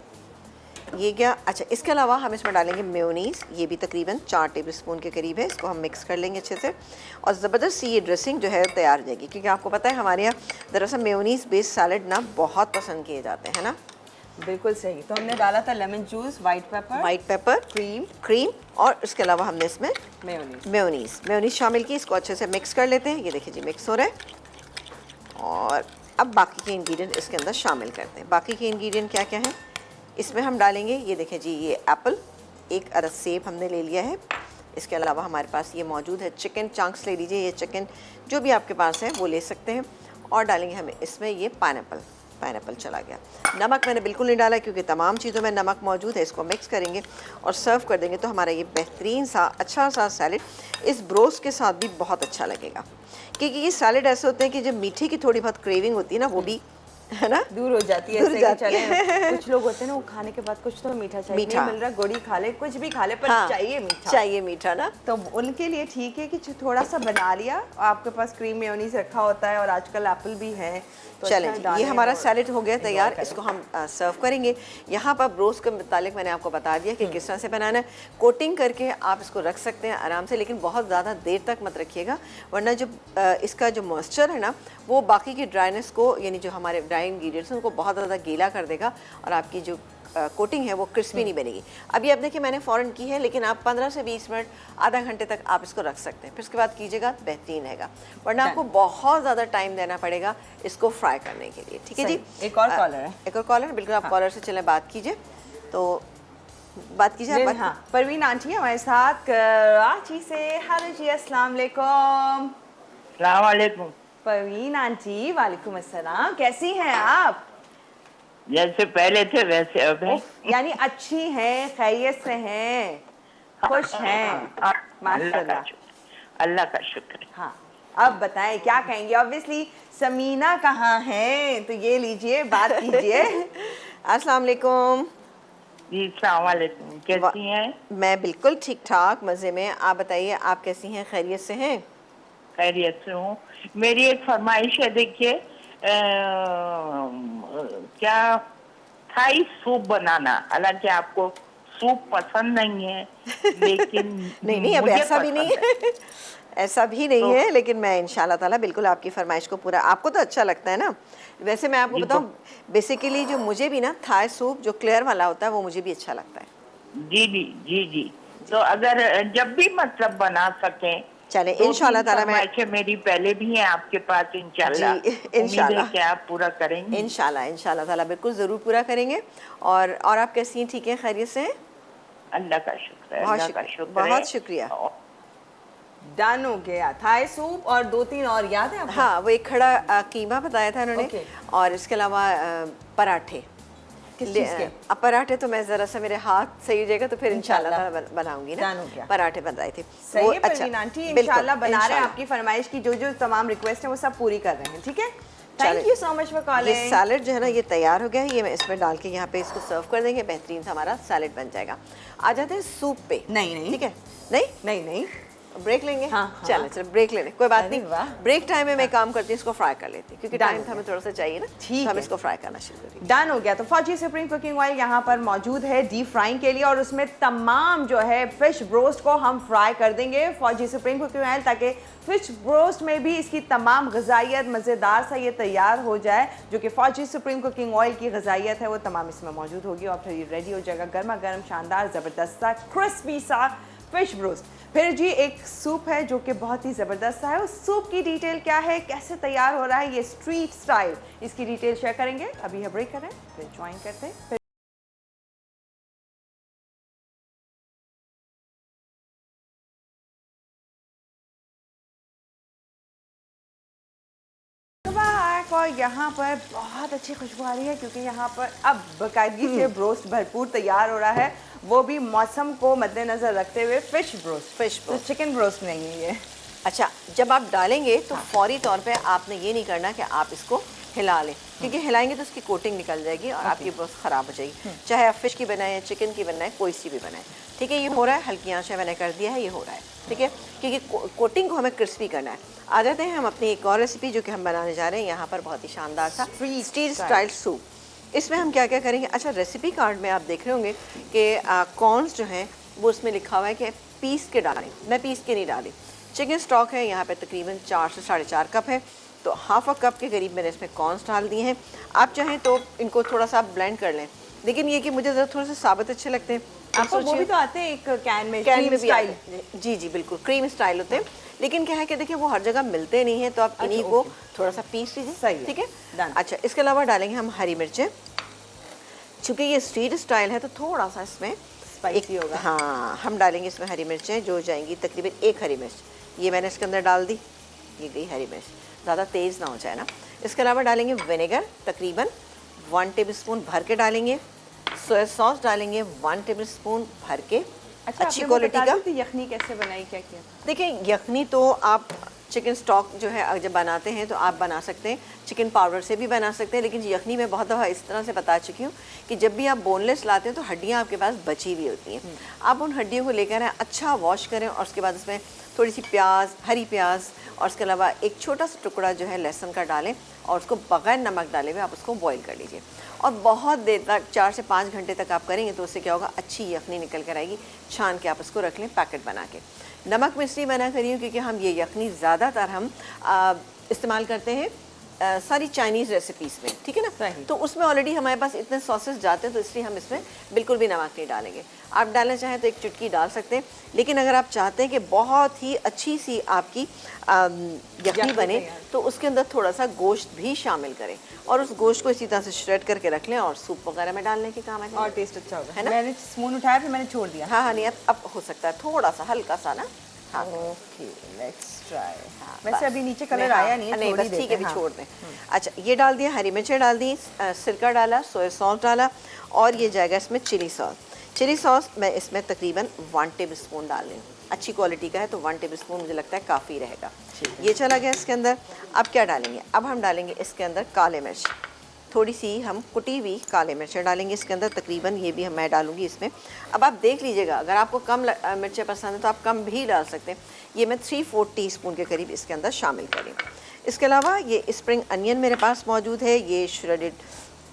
Speaker 2: ये क्या, अच्छा इसके अलावा हम इसमें डालेंगे मेयोनीज़, ये भी तकरीबन 4 टेबलस्पून के करीब है। इसको हम मिक्स कर लेंगे अच्छे से और ज़बरदस्त सी ये ड्रेसिंग जो है तैयार हो जाएगी। क्योंकि आपको पता है हमारे यहाँ दरअसल मेयोनीज़ बेस्ड सैलड ना बहुत पसंद किए जाते हैं ना।
Speaker 1: बिल्कुल सही। तो हमने डाला था lemon juice, white paper,
Speaker 2: cream और इसके अलावा हमने इसमें
Speaker 1: मेयोनीज
Speaker 2: शामिल की। इसको अच्छे से मिक्स कर लेते हैं। ये देखिए जी मिक्स हो रहा है और अब बाकी के इंग्रेडिएंट इसके अंदर शामिल करते हैं। बाकी के इंग्रेडिएंट क्या क्या हैं इसमें हम डालेंगे, ये देखें जी, ये एप्पल, 1 अदद सेब हमने ले लिया है। इसके अलावा हमारे पास ये मौजूद है चिकन चंक्स, ले लीजिए, ये चिकन जो भी आपके पास है वो ले सकते हैं। और डालेंगे हमें इसमें ये पाइनएप्पल चला गया। नमक मैंने बिल्कुल नहीं डाला क्योंकि तमाम चीज़ों में नमक मौजूद है। इसको मिक्स करेंगे और सर्व कर देंगे तो हमारा ये बेहतरीन सा अच्छा सा सैलड इस ब्रोस्ट के साथ भी बहुत अच्छा लगेगा। क्योंकि ये सैलड ऐसे होते हैं कि जब मीठे की थोड़ी बहुत क्रेविंग होती है ना, वो भी है ना
Speaker 1: दूर हो जाती है। ऐसे कि चले कुछ लोग होते हैं ना, वो खाने के बाद कुछ तो मीठा चाहिए, नहीं मिल रहा गोड़ी खा ले, कुछ भी खा ले, पर
Speaker 2: हाँ,
Speaker 1: चाहिए मीठा
Speaker 2: ना।
Speaker 1: तो उनके लिए ठीक है कि थोड़ा सा बना लिया, आपके पास क्रीम मेयोनीज रखा होता है और आजकल एप्पल भी है तो
Speaker 2: चलें जी, ये हमारा सैलड हो गया तैयार। इसको हम सर्व करेंगे। यहाँ पर ब्रोस्ट के मुतालिक मैंने आपको बता दिया कि किस तरह से बनाना है। कोटिंग करके आप इसको रख सकते हैं आराम से, लेकिन बहुत ज़्यादा देर तक मत रखिएगा, वरना जो इसका जो मॉइस्चर है ना वो बाकी की ड्राइनेस को, यानी जो हमारे ड्राई इंग्रेडिएंट्स हैं उनको बहुत ज़्यादा गीला कर देगा और आपकी जो कोटिंग है वो क्रिस्पी नहीं बनेगी। अभी आप देखिए मैंने फ़ौरन की है, लेकिन आप 15 से 20 मिनट, आधा घंटे तक आप इसको रख सकते हैं। फिर उसके बाद कीजिएगा, बेहतरीन रहेगा, वरना आपको बहुत ज़्यादा टाइम देना पड़ेगा इसको फ्राई करने के लिए। ठीक है जी।
Speaker 1: एक और कॉलर है,
Speaker 2: एक और कॉलर, बिल्कुल आप कॉलर से चलें, बात कीजिए। तो बात कीजिए आप।
Speaker 1: हाँ, परवीन आंटी हमारे साथ कराची से। हेलो जी, अस्सलाम वालेकुम।
Speaker 4: अस्सलाम वालेकुम।
Speaker 1: परवीन आंटी वालेकुम अस्सलाम, कैसी हैं आप?
Speaker 4: जैसे पहले थे वैसे अब है।
Speaker 1: यानी अच्छी हैं, खैरियत से हैं, खुश हैं, माशाल्लाह।
Speaker 4: अल्लाह का शुक्र।
Speaker 1: हाँ, अब बताएं क्या कहेंगे। ऑब्वियसली समीना कहाँ हैं, तो ये लीजिए, बात कीजिए।
Speaker 2: अस्सलाम वालेकुम।
Speaker 4: जी अस्सलाम वालेकुम, कैसी हैं?
Speaker 2: मैं बिल्कुल ठीक ठाक, मज़े में। आप बताइए, आप कैसी हैं, खैरियत से हैं?
Speaker 4: खैरियत से हूँ। मेरी एक फरमाइश है, देखिए क्या थाई सूप बनाना। हालांकि आपको सूप पसंद नहीं है, लेकिन
Speaker 2: नहीं अब ऐसा भी नहीं है। ऐसा भी नहीं है, लेकिन मैं इंशाल्लाह ताला बिल्कुल आपकी फरमाइश को पूरा, आपको तो अच्छा लगता है ना। वैसे मैं आपको बताऊं, बेसिकली जो मुझे भी ना थाई सूप जो क्लियर वाला होता है वो मुझे भी अच्छा लगता है।
Speaker 4: जी। तो अगर जब भी मतलब बना सकें,
Speaker 2: चले इंशाल्लाह ताला। मैं
Speaker 4: मेरी पहले भी है आपके पास, इंशाल्लाह कि आप पूरा करेंगे।
Speaker 2: इंशाल्लाह ताला बिल्कुल ज़रूर पूरा करेंगे। और आप कैसी हैं, ठीक है, खैरियत से हैं?
Speaker 4: अल्लाह का शुक्र है,
Speaker 2: बहुत शुक्रिया।
Speaker 1: डन हो गया, थाई सूप और 2-3 और याद है आपको?
Speaker 2: हाँ, वो एक खड़ा कीमा बताया था उन्होंने, और इसके अलावा पराठे।
Speaker 1: किस चीज़ के?
Speaker 2: अब पराठे तो मैं ज़रा सा, मेरे हाथ सही हो जाएगा तो फिर इंशाल्लाह बनाऊंगी ना। पराठे बनाए थे।
Speaker 1: सही है परवीन आंटी, इंशाल्लाह बना रहे हैं। आपकी फरमाइश की जो तमाम रिक्वेस्ट है वो सब पूरी कर रहे हैं। ठीक है, thank you so much for calling.
Speaker 2: ये सैलड जो है ना ये तैयार हो गया है, ये मैं इसमें डाल के यहाँ पे इसको सर्व कर देंगे, बेहतरीन सा हमारा सैलड बन जाएगा। आ जाते हैं सूप पे।
Speaker 1: नहीं
Speaker 2: ठीक है,
Speaker 1: नहीं
Speaker 2: ब्रेक लेंगे।
Speaker 1: हाँ।
Speaker 2: चलो ब्रेक ले लें, कोई बात नहीं। ब्रेक टाइम में मैं काम करती हूँ, इसको फ्राई कर लेती हूँ क्योंकि टाइम हमें थोड़ा सा चाहिए ना।
Speaker 1: ठीक,
Speaker 2: हम इसको फ्राई करना शुरू करेंगे।
Speaker 1: डन हो गया। तो फौजी सुप्रीम कुकिंग ऑयल यहाँ पर मौजूद है डीप फ्राइंग के लिए, और उसमें तमाम जो है फिश ब्रोस्ट को हम फ्राई कर देंगे फौजी सुप्रीम कुकिंग ऑयल, ताकि फिश ब्रोस्ट में भी इसकी तमाम गजाइत मज़ेदार सा ये तैयार हो जाए। जो कि फौजी सुप्रीम कुकिंग ऑयल की गजाइत है वो तमाम इसमें मौजूद होगी, और फिर ये रेडी हो जाएगा गर्मा गर्म, शानदार, ज़बरदस्त सा, क्रिस्पी सा फिश ब्रोस्ट। फिर जी एक सूप है जो कि बहुत ही ज़बरदस्त है। उस सूप की डिटेल क्या है, कैसे तैयार हो रहा है, ये स्ट्रीट स्टाइल, इसकी डिटेल शेयर करेंगे। अभी हम ब्रेक करें, फिर ज्वाइन करते हैं। और यहाँ पर बहुत अच्छी खुशबू आ रही है क्योंकि यहाँ पर अब बाकायदगी से ब्रोस्ट भरपूर तैयार हो रहा है, वो भी मौसम को मद्देनजर रखते हुए। फिश ब्रोस्ट, तो चिकन ब्रोस्ट नहीं है ये।
Speaker 2: अच्छा, जब आप डालेंगे तो फौरी तौर पे आपने ये नहीं करना कि आप इसको हिला लें, क्योंकि हिलाएंगे तो उसकी कोटिंग निकल जाएगी और आपकी ब्रोस्ट ख़राब हो जाएगी। चाहे आप फिश की बनाएं, चिकन की बनाएं, कोई सी भी बनाएं। ठीक है, ये हो रहा है, हल्की आंच में मैंने कर दिया है, ये हो रहा है। ठीक है, क्योंकि कोटिंग को हमें क्रिस्पी करना है। आ जाते हैं हम अपनी एक और रेसिपी जो कि हम बनाने जा रहे हैं यहाँ पर, बहुत ही शानदार सा स्ट्रीट स्टाइल सूप। इसमें हम क्या क्या करेंगे, अच्छा रेसिपी कार्ड में आप देख रहे होंगे कि कॉर्न्स जो हैं वो उसमें लिखा हुआ है कि पीस के डालें, मैं पीस के नहीं डाली। चिकन स्टॉक है यहाँ पे तकरीबन 4 से 4.5 कप है, तो हाफ अ कप के करीब मैंने इसमें कॉर्न्स डाल दिए हैं। आप चाहें तो इनको थोड़ा सा ब्लेंड कर लें, लेकिन ये कि मुझे ज़रा थोड़े से साबित अच्छे लगते हैं।
Speaker 1: आपको वो भी तो आते हैं एक कैन में,
Speaker 2: कैन
Speaker 1: cream
Speaker 2: में भी
Speaker 1: style।
Speaker 2: आते हैं। जी जी बिल्कुल क्रीम स्टाइल होते हैं, लेकिन क्या है कि देखिए वो हर जगह मिलते नहीं हैं, तो आप इन्हीं को थोड़ा सा पीस लीजिए।
Speaker 1: सही है,
Speaker 2: ठीक है
Speaker 1: done।
Speaker 2: अच्छा, इसके अलावा डालेंगे हम हरी मिर्चें। चूँकि ये स्ट्रीट स्टाइल है तो थोड़ा सा इसमें
Speaker 1: स्पाइसी होगा।
Speaker 2: हाँ, हम डालेंगे इसमें हरी मिर्चें जो जाएंगी तकरीबन 1 हरी मिर्च, ये मैंने इसके अंदर डाल दी, ये गई हरी मिर्च, ज़्यादा तेज़ ना हो जाए ना। इसके अलावा डालेंगे विनेगर तकरीबन 1 टेबलस्पून भर के डालेंगे। सोया सॉस डालेंगे 1 टेबलस्पून भर के,
Speaker 1: अच्छा,
Speaker 2: अच्छी
Speaker 1: आपने वो
Speaker 2: क्वालिटी
Speaker 1: बता
Speaker 2: का।
Speaker 1: दी थी यखनी कैसे बनाई, क्या किया?
Speaker 2: देखिए यखनी तो आप चिकन स्टॉक जो है जब बनाते हैं तो आप बना सकते हैं, चिकन पाउडर से भी बना सकते हैं, लेकिन यखनी में बहुत दफ़ा इस तरह से बता चुकी हूँ कि जब भी आप बोनलेस लाते हैं तो हड्डियाँ आपके पास बची हुई होती हैं। आप उन हड्डियों को लेकर आएं, अच्छा वॉश करें और उसके बाद उसमें थोड़ी सी प्याज, हरी प्याज और उसके अलावा एक छोटा सा टुकड़ा जो है लहसुन का डालें और उसको बगैर नमक डाले हुए आप उसको बॉईल कर लीजिए और बहुत देर तक 4 से 5 घंटे तक आप करेंगे तो उससे क्या होगा, अच्छी यखनी निकल कर आएगी। छान के आप उसको रख लें पैकेट बना के। नमक में इसलिए मना करी हूँ क्योंकि हम ये यखनी ज़्यादातर हम इस्तेमाल करते हैं सारी चाइनीज़ रेसिपीज़ में, ठीक है ना, तो उसमें ऑलरेडी हमारे पास इतने सॉसेस जाते हैं तो इसलिए हम इसमें बिल्कुल भी नमक नहीं डालेंगे। आप डालना चाहें तो एक चुटकी डाल सकते हैं, लेकिन अगर आप चाहते हैं कि बहुत ही अच्छी सी आपकी यखनी बने तो उसके अंदर थोड़ा सा गोश्त भी शामिल करें और उस गोश्त को इसी तरह से श्रेड करके रख लें और सूप वगैरह में डालने के काम है
Speaker 1: और टेस्ट अच्छा होगा,
Speaker 2: है ना।
Speaker 1: मैंने स्पून उठाया फिर मैंने छोड़ दिया।
Speaker 2: हाँ हाँ, नहीं अब हो सकता है थोड़ा सा हल्का सा ना। हाँ
Speaker 1: ओके, लेट्स ट्राई।
Speaker 2: हाँ,
Speaker 1: वैसे
Speaker 2: बस।
Speaker 1: अभी नीचे कलर आया नहीं है,
Speaker 2: नहीं
Speaker 1: छोड़ ही
Speaker 2: बस ठीक
Speaker 1: देते
Speaker 2: है, अभी
Speaker 1: हैं,
Speaker 2: छोड़ दें। अच्छा, ये डाल दिया, हरी मिर्चें डाल दी, सिरका डाला, सोया सॉस डाला और ये जाएगा इसमें चिली सॉस। चिली सॉस मैं इसमें तकरीबन 1 टेबलस्पून डाल रही हूँ, अच्छी क्वालिटी का है तो 1 टेबलस्पून मुझे लगता है काफ़ी रहेगा। ये चला गया इसके अंदर। अब क्या डालेंगे, अब हम डालेंगे इसके अंदर काले मिर्च, थोड़ी सी हम कुटी हुई काले मिर्चें डालेंगे इसके अंदर, तकरीबन ये भी मैं डालूंगी इसमें। अब आप देख लीजिएगा, अगर आपको कम मिर्चें पसंद है तो आप कम भी डाल सकते हैं। ये मैं 3/4 टीस्पून के करीब इसके अंदर शामिल करें। इसके अलावा ये स्प्रिंग अनियन मेरे पास मौजूद है, ये श्रेडेड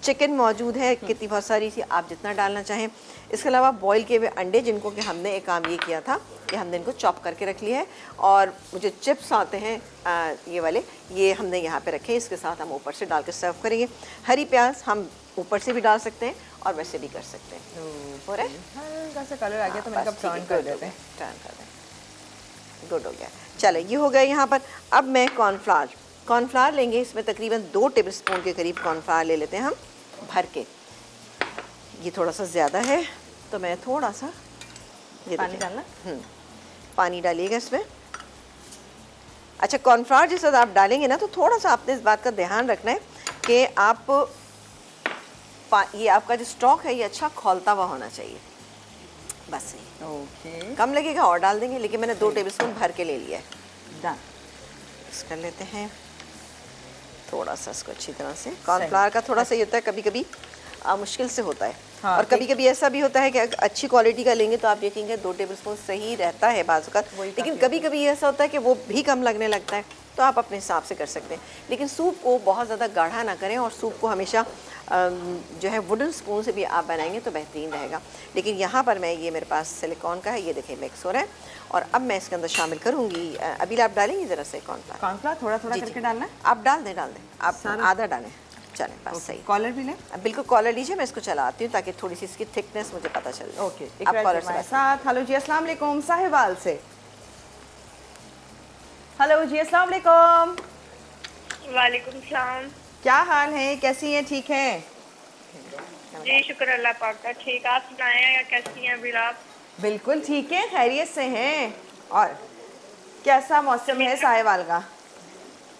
Speaker 2: चिकन मौजूद है, कितनी बहुत सारी सी, आप जितना डालना चाहें। इसके अलावा बॉईल किए हुए अंडे, जिनको कि हमने एक काम ये किया था कि हमने इनको चॉप करके रख लिया है और मुझे चिप्स आते हैं ये वाले, ये हमने यहाँ पे रखे, इसके साथ हम ऊपर से डाल के सर्व करेंगे। हरी प्याज हम ऊपर से भी डाल सकते हैं और वैसे भी कर सकते हैं। हो रहा है,
Speaker 1: हल्का सा कलर आ गया तो मैंने कहा टर्न कर देते हैं।
Speaker 2: टर्न कर दें, गुड हो गया। चलो ये हो गया यहाँ पर। अब मैं कॉर्नफ्लावर लेंगे, इसमें तकरीबन 2 टेबलस्पून के करीब कॉर्नफ्लावर ले लेते हैं हम भर के। ये थोड़ा सा ज़्यादा है तो मैं थोड़ा सा ये
Speaker 1: पानी डालना,
Speaker 2: पानी डालिएगा इसमें। अच्छा, कॉर्नफ्लावर जिस वक्त आप डालेंगे ना तो थोड़ा सा आपने इस बात का ध्यान रखना है कि आप ये आपका जो स्टॉक है ये अच्छा खौलता हुआ होना चाहिए, बस यही।
Speaker 1: ओके,
Speaker 2: कम लगेगा और डाल देंगे, लेकिन मैंने 2 टेबलस्पून भर के ले लिया है।
Speaker 1: डन।
Speaker 2: मिक्स कर लेते हैं थोड़ा सा इसको अच्छी तरह से। कॉर्नफ्लावर का थोड़ा सा ये होता है कभी कभी मुश्किल से होता है,
Speaker 1: हाँ,
Speaker 2: और कभी कभी ऐसा भी होता है कि अच्छी क्वालिटी का लेंगे तो आप देखेंगे 2 टेबलस्पून सही रहता है बाजू का, लेकिन कभी कभी ऐसा होता है कि वो भी कम लगने लगता है, तो आप अपने हिसाब से कर सकते हैं। लेकिन सूप को बहुत ज़्यादा गाढ़ा ना करें और सूप को हमेशा जो है वुडन स्पून से भी आप बनाएंगे तो बेहतरीन रहेगा। लेकिन यहाँ पर मैं, ये मेरे पास सिलिकॉन का है, ये देखिए मिक्स हो रहा है और अब मैं इसके अंदर शामिल करूँगी। अभी आप डालेंगे ज़रा से
Speaker 1: कॉर्नफ्लावर थोड़ा थोड़ा करके डालना है,
Speaker 2: आप डाल दें आप आधा डालें, चलें बस सही।
Speaker 1: कॉलर भी लें,
Speaker 2: बिल्कुल कॉलर लीजिए, मैं इसको चलाती हूँ ताकि थोड़ी सी इसकी थिकनेस मुझे पता चल जाए।
Speaker 1: ओके,
Speaker 2: आप कॉलर से
Speaker 1: साथ। हेलो जी, अस्सलाम वालेकुम, साहिवाल से। हेलो जी, अस्सलाम वालेकुम।
Speaker 3: वालेकुम सलाम।
Speaker 1: क्या हाल है, कैसी हैं, ठीक हैं?
Speaker 3: जी शुक्र अल्लाह पाक का, ठीक। आप सुनाएं, या कैसी हैं अभी आप?
Speaker 1: बिल्कुल ठीक है, खैरियत से हैं। और कैसा मौसम है साहिवाल का?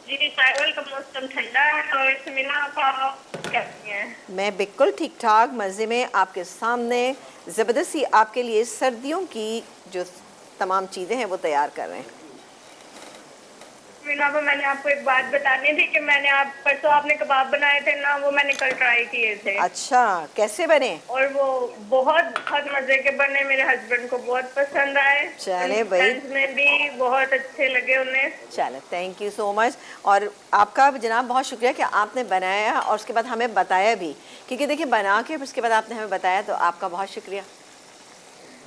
Speaker 3: जी साहिवाल का मौसम ठंडा है और इसमें ना आप कैसी हैं?
Speaker 2: मैं बिल्कुल ठीक ठाक मज़े में आपके सामने ज़बरदस्ती आपके लिए सर्दियों की जो तमाम चीज़ें हैं वो तैयार कर रहे हैं।
Speaker 3: मीना, वो मैंने आपको एक बात बतानी थी कि मैंने आप परसों आपने कबाब बनाए थे ना, वो मैंने कल ट्राई किए थे
Speaker 2: अच्छा, कैसे बने?
Speaker 3: और वो बहुत बहुत मजे के बने। मेरे हस्बैंड को बहुत पसंद आए,
Speaker 2: चले भाई।
Speaker 3: फ्रेंड्स में भी बहुत अच्छे लगे उन्हें।
Speaker 2: चलो, थैंक यू सो मच। और आपका जनाब बहुत शुक्रिया कि आपने बनाया और उसके बाद हमें बताया भी, क्योंकि देखिए बना के फिर उसके बाद आपने हमें बताया, तो आपका बहुत शुक्रिया।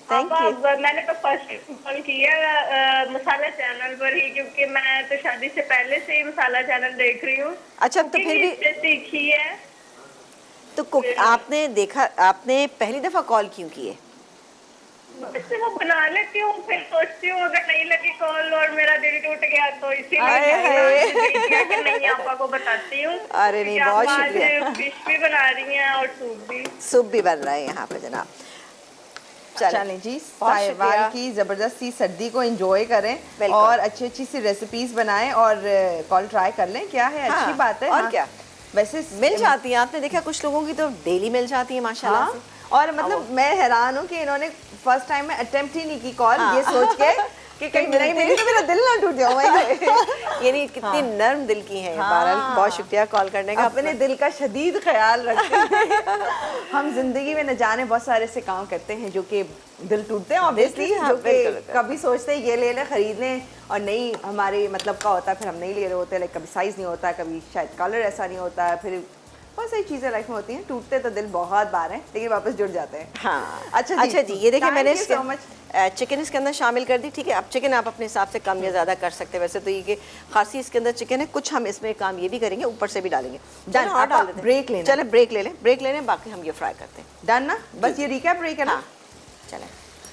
Speaker 2: Thank you.
Speaker 3: मैंने तो फर्स्ट कॉल किया मसाला चैनल पर ही, क्योंकि मैं तो शादी से पहले से ही मसाला चैनल देख रही हूँ।
Speaker 2: अच्छा, तो फिर भी
Speaker 3: सीखी है
Speaker 2: तो आपने देखा, आपने पहली दफा कॉल क्यों की है?
Speaker 3: वैसे वो बना लेती हूँ, फिर सोचती हूँ अगर नहीं लगी कॉल और मेरा दिल टूट गया तो
Speaker 2: आए
Speaker 3: इसीलिए कि नहीं आपा को बताती हूँ।
Speaker 2: अरे नहीं, बहुत शुक्रिया।
Speaker 3: फिश भी बना रही हैं और
Speaker 2: सूप भी बन रहा है यहाँ पे जनाब।
Speaker 1: चलें जी, साहिवाल की ज़बरदस्ती सर्दी को एंजॉय करें और अच्छी अच्छी सी रेसिपीज बनाएं और कॉल ट्राई कर लें। क्या है, अच्छी बात है।
Speaker 2: और क्या,
Speaker 1: वैसे
Speaker 2: मिल जाती है, आपने देखा कुछ लोगों की तो डेली मिल जाती है माशाल्लाह से।
Speaker 1: और मतलब मैं हैरान हूँ कि इन्होंने फर्स्ट टाइम में अटेम्प्ट ही नहीं की कॉल, ये सोच के कि कहीं नहीं मिली तो मेरा दिल ना टूट जाए।
Speaker 2: यानी कितनी नर्म दिल की हैं। बहरहाल बहुत शुक्रिया कॉल करने का।
Speaker 1: अपने दिल का शदीद ख्याल रखते हैं। हम जिंदगी में न जाने बहुत सारे ऐसे काम करते हैं जो कि दिल टूटते हैं ऑब्वियसली, जो कि कभी सोचते हैं ये ले लें, खरीद लें और नहीं हमारे मतलब का होता है, फिर हम नहीं ले रहे होते। लाइक कभी साइज़ नहीं होता, कभी शायद कलर ऐसा नहीं होता है, फिर बहुत सारी चीज़ें लाइफ में होती हैं। टूटते तो दिल बहुत बार हैं लेकिन वापस जुड़ जाते हैं।
Speaker 2: हाँ,
Speaker 1: अच्छा
Speaker 2: जी, ये देखिए मैंने
Speaker 1: so much.
Speaker 2: चिकन इसके अंदर शामिल कर दी। ठीक है, अब चिकन आप अपने हिसाब से कम या ज़्यादा कर सकते हैं। वैसे तो ये कि खासी इसके अंदर चिकन है, कुछ हम इसमें काम ये भी करेंगे, ऊपर से भी डालेंगे।
Speaker 1: डन,
Speaker 2: और डाल देते हैं।
Speaker 1: ब्रेक लेना।
Speaker 2: चले ब्रेक ले लें, बाकी हम ये फ्राई करते हैं।
Speaker 1: डन ना, बस ये रिकैप ब्रेक है ना।
Speaker 2: चले,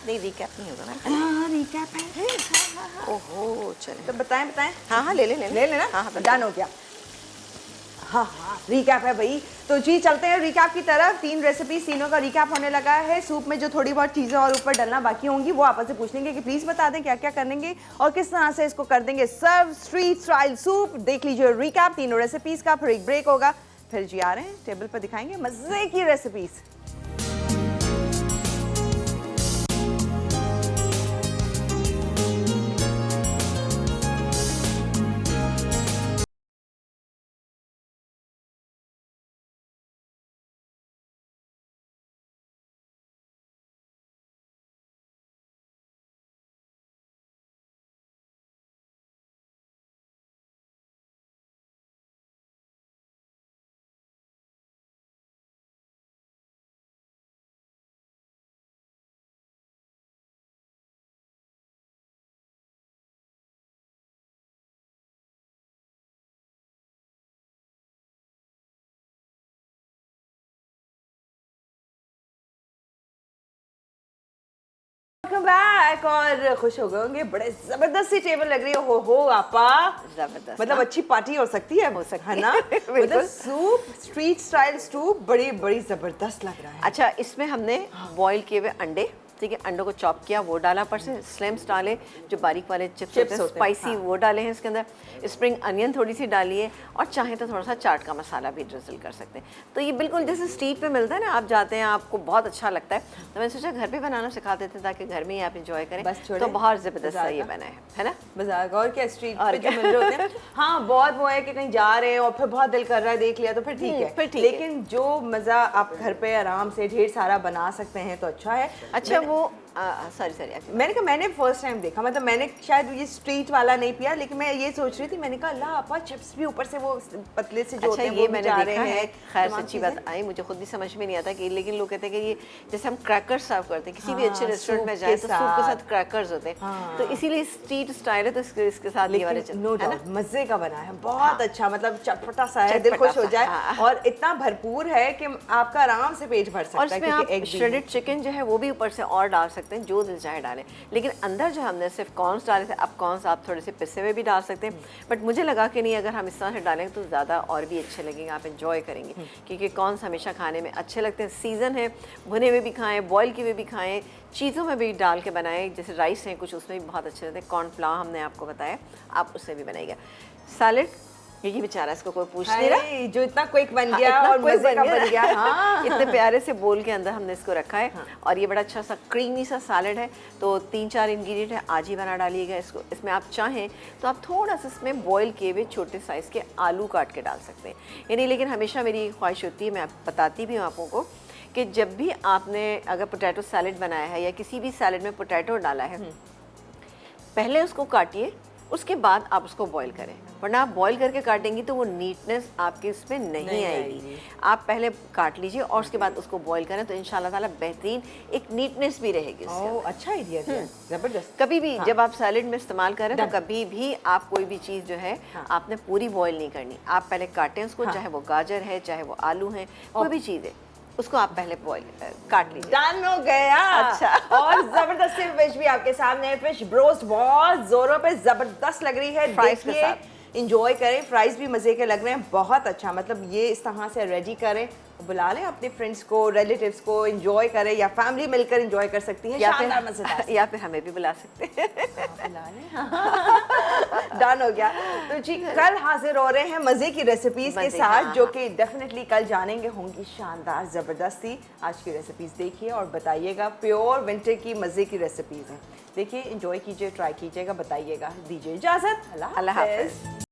Speaker 2: नहीं रिकैप नहीं होगा ना,
Speaker 1: रिकैप है।
Speaker 2: ओहो, चले
Speaker 1: तो बताएं।
Speaker 2: हाँ, ले
Speaker 1: लेना।
Speaker 2: हाँ,
Speaker 1: डन हो गया। हाँ, रिकैप है भाई। तो जी चलते हैं रिकैप की तरफ। 3 रेसिपीज, तीनों का रिकैप होने लगा है। सूप में जो थोड़ी बहुत चीज़ें और ऊपर डलना बाकी होंगी वो आपस से पूछ लेंगे कि प्लीज़ बता दें क्या क्या करेंगे और किस तरह से इसको कर देंगे सर्व। स्ट्रीट स्टाइल सूप, देख लीजिए रिकैप तीनों रेसिपीज का। फिर एक ब्रेक होगा, फिर जी आ रहे हैं टेबल पर दिखाएंगे मज़े की रेसिपीज़। Welcome back. और खुश हो गए होंगे, बड़े जबरदस्त सी टेबल लग रही है। हो आपा,
Speaker 2: जबरदस्त,
Speaker 1: मतलब अच्छी पार्टी हो सकती है है ना। मतलब सूप, स्ट्रीट स्टाइल सूप बड़ी जबरदस्त लग रहा है।
Speaker 2: अच्छा, इसमें हमने बॉईल किए हुए अंडे, ठीक है, अंडों को चॉप किया, वो डाला, पर से स्लिम्स डाले, जो बारीक वाले चिप्स होते हैं स्पाइसी, वो डाले हैं इसके अंदर। स्प्रिंग अनियन थोड़ी सी डाली है और चाहे तो थोड़ा सा चाट का मसाला भी ड्रिजल कर सकते हैं। तो ये बिल्कुल जैसे स्ट्रीट पे मिलता है ना, आप जाते हैं आपको बहुत अच्छा लगता है, तो मैंने सोचा घर पे बनाना सिखा देते हैं ताकि घर में ही आप इंजॉय करें।
Speaker 1: बस
Speaker 2: तो बहुत ज़बरदस्त ये बना है ना।
Speaker 1: बाजार का और क्या, स्ट्रीट पे जो मिल रहे होते हैं। हाँ, बहुत वो है कि कहीं जा रहे हैं और फिर बहुत दिल कर रहा है, देख लिया तो फिर ठीक है, लेकिन जो मज़ा आप घर पे आराम से ढेर सारा बना सकते हैं तो अच्छा है।
Speaker 2: अच्छा, वो सॉरी
Speaker 1: मैंने कहा, मैंने फर्स्ट टाइम देखा, मतलब मैंने शायद ये स्ट्रीट वाला नहीं पिया, लेकिन मैं ये सोच रही थी, मैंने कहा अल्लाह आपा चिप्स भी ऊपर से वो पतले से जो होते हैं
Speaker 2: ये मैंने
Speaker 1: जा
Speaker 2: देखा
Speaker 1: रहे
Speaker 2: है।
Speaker 1: हैं।
Speaker 2: खैर सच्ची बात आई, मुझे खुद भी समझ में नहीं आता कि, लेकिन लोग कहते हैं कि ये जैसे हम क्रैकर्स सर्व करते हैं किसी भी अच्छे रेस्टोरेंट में जाए तो सूप के साथ क्रैकर्स होते हैं, तो इसीलिए स्ट्रीट स्टाइल है, तो इसके साथ ये वाले
Speaker 1: नो डाउट मजे का बना है, बहुत अच्छा, मतलब चटपटा सा है, दिल खुश हो जाए और इतना भरपूर है कि आपका आराम से पेट भर सकता है।
Speaker 2: और इसमें आप श्रेडेड चिकन जो है वो भी ऊपर से और डाल सकते हैं, जो दिल चाहे डालें। लेकिन अंदर जो हमने सिर्फ कॉर्न्स डाले थे, अब कॉर्न्स आप थोड़े से पिसे हुए भी डाल सकते हैं, बट मुझे लगा कि नहीं, अगर हम इस तरह से डालेंगे तो ज़्यादा और भी अच्छे लगेंगे, आप एंजॉय करेंगे, क्योंकि कॉर्न्स हमेशा खाने में अच्छे लगते हैं। सीज़न है, भुने हुए भी खाएँ, बॉयल किए हुए भी खाएँ, चीज़ों में भी डाल के बनाएं, जैसे राइस हैं कुछ उसमें भी बहुत अच्छे रहते हैं। कॉर्नफ्लावर हमने आपको बताया, आप उससे भी बनाइएगा। सैलेड ये बेचारा इसको कोई पूछ नहीं रहा।
Speaker 1: हाय, जो इतना क्विक बन
Speaker 2: हाँ,
Speaker 1: गया
Speaker 2: इतना
Speaker 1: और
Speaker 2: quick
Speaker 1: मजे का बन गया।
Speaker 2: हाँ। इतने प्यारे से बोल के अंदर हमने इसको रखा है। और ये बड़ा अच्छा सा क्रीमी सा सैलेड है। तो 3-4 इंग्रेडिएंट है, आज ही बना डालिएगा इसको। इसमें आप चाहें तो आप थोड़ा सा इसमें बॉईल किए हुए छोटे साइज़ के आलू काट के डाल सकते हैं, यानी। लेकिन हमेशा मेरी ख्वाहिश होती है, मैं बताती भी हूँ आपको को, कि जब भी आपने अगर पोटैटो सैलेड बनाया है या किसी भी सैलेड में पोटैटो डाला है, पहले उसको काटिए, उसके बाद आप उसको बॉईल करें। वरना आप बॉईल करके काटेंगी तो वो नीटनेस आपके इसमें नहीं आएगी। आप पहले काट लीजिए और उसके बाद उसको बॉईल करें, तो इंशाल्लाह ताला बेहतरीन एक नीटनेस भी रहेगी उसके अंदर।
Speaker 1: अच्छा आइडिया दिया, जबरदस्त।
Speaker 2: कभी भी जब आप सैलेड में इस्तेमाल करें तो कभी भी आप कोई भी चीज़ जो है आपने पूरी बॉईल नहीं करनी। आप पहले काटें उसको, चाहे वो गाजर है, चाहे वो आलू है, कोई भी चीज़ है, उसको आप पहले बॉईल काट लीजिए।
Speaker 1: डन हो गया।
Speaker 2: अच्छा।
Speaker 1: और जबरदस्त सी फिश भी आपके सामने है। फिश ब्रोस्ट बहुत जोरों पे जबरदस्त लग रही है।
Speaker 2: फ्राइज के
Speaker 1: देखिए,
Speaker 2: साथ
Speaker 1: इंजॉय करें। फ्राइज भी मजे के लग रहे हैं, बहुत अच्छा। मतलब ये इस तरह से रेडी करें, बुला लें अपने फ्रेंड्स को, रिलेटिव्स को, एंजॉय करें, या फैमिली मिलकर एंजॉय कर सकती है। शानदार मजेदार।
Speaker 2: या फिर हमें भी बुला सकते हैं।
Speaker 1: बुला लें। डन हो गया। तो जी, कल हाजिर हो रहे हैं मजे की रेसिपीज के साथ, जो कि डेफिनेटली कल जानेंगे होंगी शानदार, जबरदस्ती। आज की रेसिपीज देखिए और बताइएगा। प्योर विंटर की मजे की रेसिपीज हैं। देखिए, एंजॉय कीजिए, ट्राई कीजिएगा, बताइएगा। दीजिए इजाजत।
Speaker 2: अल्लाह हाफिज़।